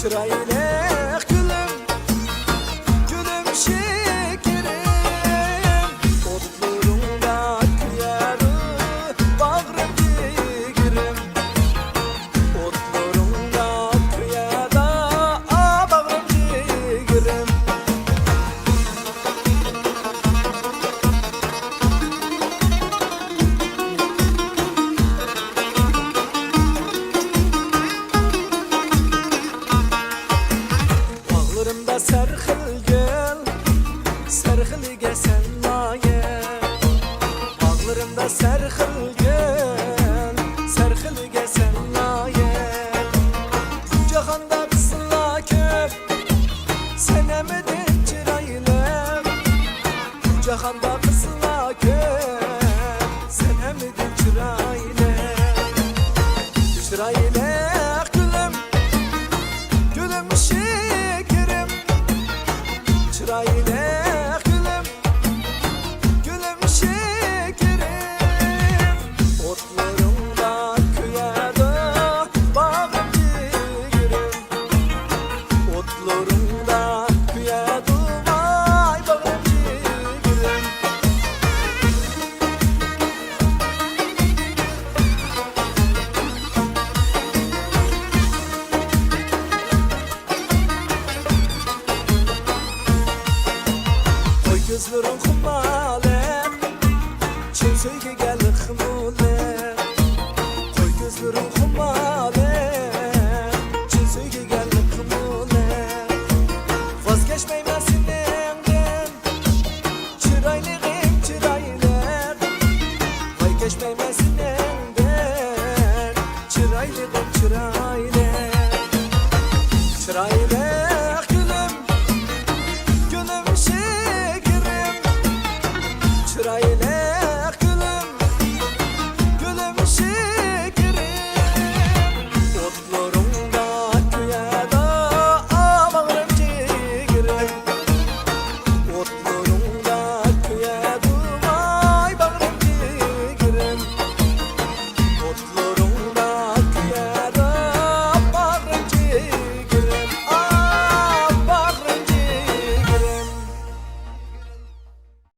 Çırayla gülüm, gülüm şekerim, otlarında kıyarı bağrım digirim, otlarında kıyada bağrım digirim. Bağlarımda sarxıl gel, sarxılıga sen maye. Bağlarımda sarxıl gel, sarxılıga sen maye. Bu cahanda kızlar köp, sen emedin çırayla. Bu cahanda kızlar köp, sen emedin çırayla. Çırayla gülüm, gülüm şekerim, çırayla gülüm, gülüm şekerim, otlarında kıyada bağım digirim, otlarında kıyada vay bağım digirim. Koy gözlerin kumale, çin söyle gel xmule. Koy gözlerin kumale, çin söyle gel xmule. Vazgeçmeymen senden, çıraylığım çıraylar. Vazgeçmeymen